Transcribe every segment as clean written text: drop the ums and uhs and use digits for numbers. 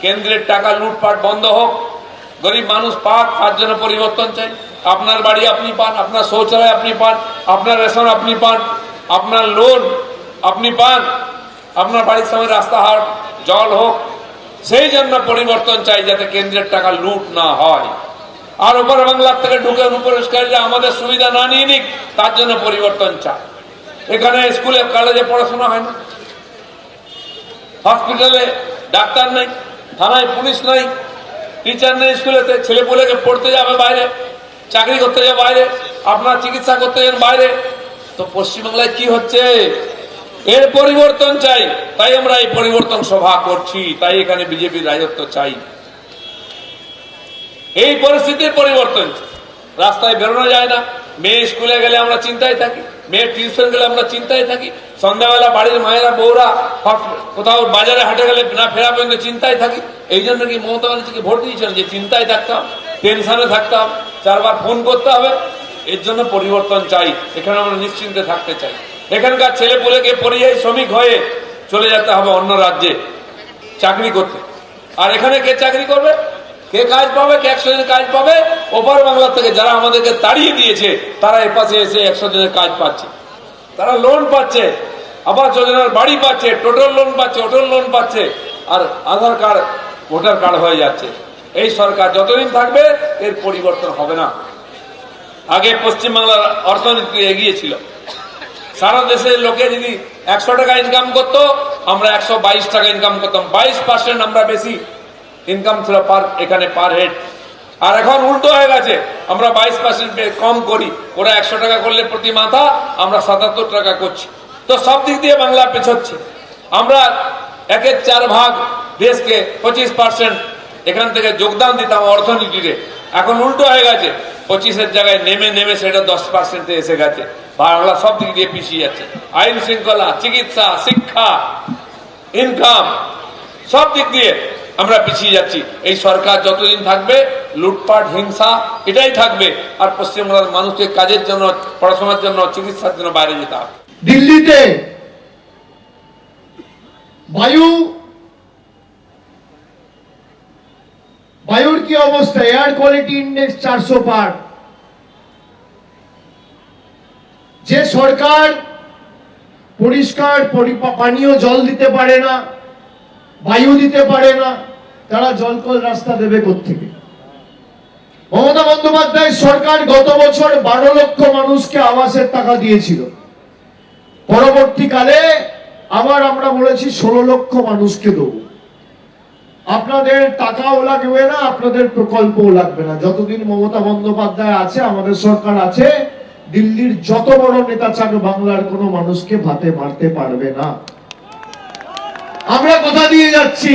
কেন্দ্রের টাকা লুটপাট বন্ধ হোক, গরিব মানুষ পাক, তার জন্য পরিবর্তন চাই। আপনার বাড়ি আপনি পান, আপনার শৌচালয় আপনি পান, আপনার রেশন আপনি পান, আপনার লোন আপনি পান, আপনার বাড়ির সামনে রাস্তাঘাট জল হোক, সেই জন্য পরিবর্তন চাই, যাতে কেন্দ্রের টাকা লুট না হয়। আর ওপর বাংলার থেকে ঢুকে অনুপ্রবেশকারীরা আমাদের সুবিধা না নিয়ে নিক, তার জন্য পরিবর্তন চাই। এখানে স্কুলে কলেজে পড়াশোনা হয় না, হসপিটালে ডাক্তার নেই, থানায় পুলিশ নেই, টিচার নেই, স্কুলেতে ছেলে পুলেকে পড়তে যাবে বাইরে, চাকরি করতে যাবে বাইরে, আপনার চিকিৎসা করতে যাবেন বাইরে। তো পশ্চিমবাংলায় কি হচ্ছে? এর পরিবর্তন চাই, তাই আমরা এই পরিবর্তন সভা করছি, তাই এখানে বিজেপির রাজত্ব চাই। এই পরিস্থিতির পরিবর্তন, রাস্তায় বেরোনো যায় না, মেয়ে স্কুলে গেলে আমরা চিন্তায় থাকি, মেয়ে টিউশন গেলে আমরা চিন্তায় থাকি, সন্ধ্যাবেলা বাড়ির মায়েরা বউরা কোথাও বাজারে হাটে গেলে না ফেরা পর্যন্ত চিন্তায় থাকি। এই জন্য কি মমতা ব্যানার্জিকে ভোট দিয়েছেন, যে চিন্তায় থাকতাম, টেনশনে থাকতাম, 4 বার ফোন করতে হবে? এর জন্য পরিবর্তন চাই, এখানে আমরা নিশ্চিন্তে থাকতে চাই। এখানকার ছেলে পুলেকে পরিযায়ী শ্রমিক হয়ে চলে যেতে হবে অন্য রাজ্যে চাকরি করতে, আর এখানে কে চাকরি করবে, কে কাজ পাবে, কে 100 দিনের কাজ পাবে? ওপার বাংলা থেকে যারা আমাদেরকে তাড়িয়ে দিয়েছে, তারা এপাশে এসে 100 দিনের কাজ পাচ্ছে, তারা লোন পাচ্ছে, আবাস যোজনার বাড়ি পাচ্ছে, টোটাল লোন পাচ্ছে, অটল লোন পাচ্ছে, আর আধার কার্ড ভোটার কার্ড হয়ে যাচ্ছে। এই সরকার যতদিন থাকবে এর পরিবর্তন হবে না। আগে পশ্চিমবাংলার অর্থনীতি এগিয়ে ছিল, সারা দেশের লোকে যদি 100 টাকা ইনকাম করতো, আমরা 122 টাকা ইনকাম করতাম, 22% আমরা বেশি ইনকাম ছিল এখানে পার হেড। আর এখন উল্টো হয়ে গেছে, আমরা 22% কম করি, ওরা 100 টাকা করলে প্রতি মাথা, আমরা 77 টাকা করছি। তো সব দিক দিয়ে বাংলা পেছচ্ছে। আমরা 1/4 ভাগ দেশকে 25% এখান থেকে যোগদান দিতাম অর্থনীতিতে, এখন উল্টো হয়ে গেছে, 25-এর জায়গায় নেমে নেমে সেটা 10% এসে গেছে। বাংলা সব দিক দিয়ে পিছিয়ে যাচ্ছে, আইন শৃঙ্খলা, চিকিৎসা, শিক্ষা, ইনকাম, সব দিক দিয়ে আমরা পিছিয়ে যাচ্ছি। এই সরকার যতদিন থাকবে লুটপাট, হিংসা এটাই থাকবে, আর পশ্চিমবাংলার মানুষকে কাজের জন্য, পড়াশোনার জন্য, চিকিৎসার জন্য বাইরে যেতে হবে। দিল্লিতে বায়ুর কি অবস্থা? এয়ার কোয়ালিটি ইন্ডেক্স 400 পার। যে সরকার পরিষ্কার পানীয় জল দিতে পারে না, বায়ু দিতে পারে না, তারা জলকল রাস্তা দেবে কোত্থেকে? মমতা বন্দ্যোপাধ্যায় সরকার গত বছর 12 লক্ষ মানুষকে আবাসের টাকা দিয়েছিল, পরবর্তীকালে আবার আমরা বলেছি 16 লক্ষ মানুষকে দেবো। আপনাদের টাকাও লাগবে না, আপনাদের প্রকল্পও লাগবে না, যতদিন মমতা বন্দ্যোপাধ্যায় আছে, আমাদের সরকার আছে, দিল্লির যত বড় নেতা চাক বাংলার কোনো মানুষকে ভাতে মারতে পারবে না। আমরা কথা দিয়ে যাচ্ছি।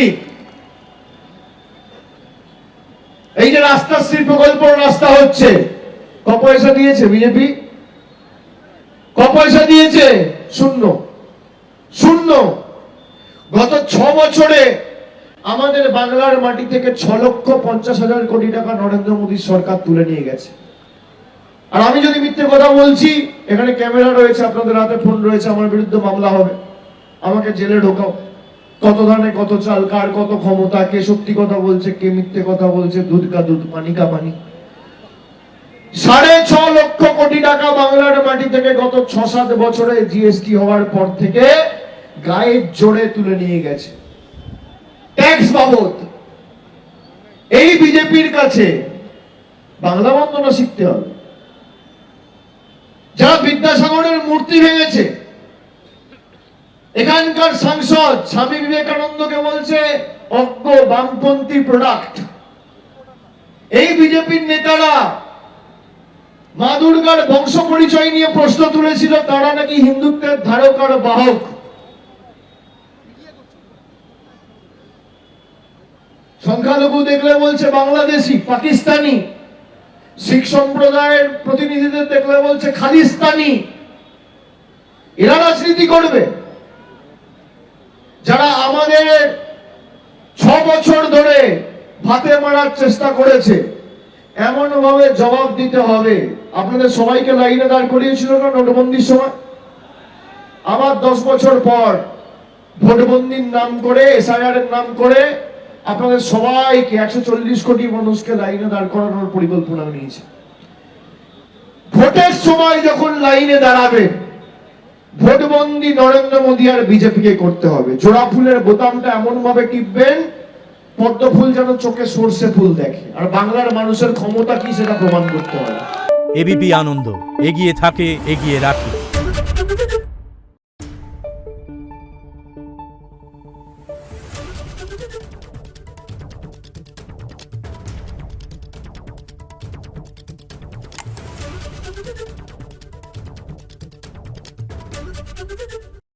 এই যে রাস্তাশ্রী প্রকল্প রাস্তা হচ্ছে, ক পয়সা দিয়েছে বিজেপি? ক পয়সা দিয়েছে? শূন্য, শূন্য। গত 6 বছরে আমাদের বাংলার মাটি থেকে 6,50,000 কোটি টাকা নরেন্দ্র মোদীর সরকার তুলে নিয়ে গেছে। আর আমি যদি মিথ্যে কথা বলছি, এখানে ক্যামেরা রয়েছে, আপনাদের হাতে ফোন রয়েছে, আমার বিরুদ্ধে মামলা হবে, আমাকে জেলে ঢোকাও। কত ধানে কত চাল, কার কত ক্ষমতা, কে সত্যি কথা বলছে, কে মিথ্যে কথা বলছে, দুধ কা দুধ, পানি কা পানি। 6.5 লক্ষ কোটি টাকা বাংলার মাটি থেকে গত 6-7 বছরে জিএসটি হওয়ার পর থেকে গায়ের জোরে তুলে নিয়ে গেছে ট্যাক্স বাবদ। এই বিজেপির কাছে বাংলা বন্দনা শিখতে হবে। যারা বিদ্যাসাগরের মূর্তি ভেঙেছে, এখানকার সাংসদ স্বামী বিবেকানন্দকে বলছে অজ্ঞ বামপন্থী প্রোডাক্ট। এই বিজেপির নেতারা মা দুর্গার বংশ পরিচয় নিয়ে প্রশ্ন তুলেছিল, তারা নাকি হিন্দুত্বের ধারক আর বাহক। সংখ্যালঘু দেখলে বলছে বাংলাদেশি, পাকিস্তানি। শিখ সম্প্রদায়ের প্রতিনিধিদের দেখলে বলছে খালিস্তানি। এরা রাজনীতি করবে? যারা আমাদের 6 বছর ধরে ভাতে মারার চেষ্টা করেছে, এমন ভাবে জবাব দিতে হবে। আপনাদের সবাইকে লাইনে দাঁড় করিয়েছিল না নোটবন্দির সময়? আবার 10 বছর পর ভোটবন্দির নাম করে, এসআইআর এর নাম করে আপনাদের সবাইকে 140 কোটি মানুষকে লাইনে দাঁড় করানোর পরিকল্পনা নিয়েছে। ভোটের সময় যখন লাইনে দাঁড়াবে, ভোটবন্দি নরেন্দ্র মোদী আর বিজেপিকে করতে হবে। জোড়া ফুলের বোতামটা এমন ভাবে টিপবেন পদ্ম ফুল যেন চোখে সর্ষে ফুল দেখে, আর বাংলার মানুষের ক্ষমতা কি সেটা প্রমাণ করতে হবে। এবিপি আনন্দ, এগিয়ে থাকে, এগিয়ে রাখে।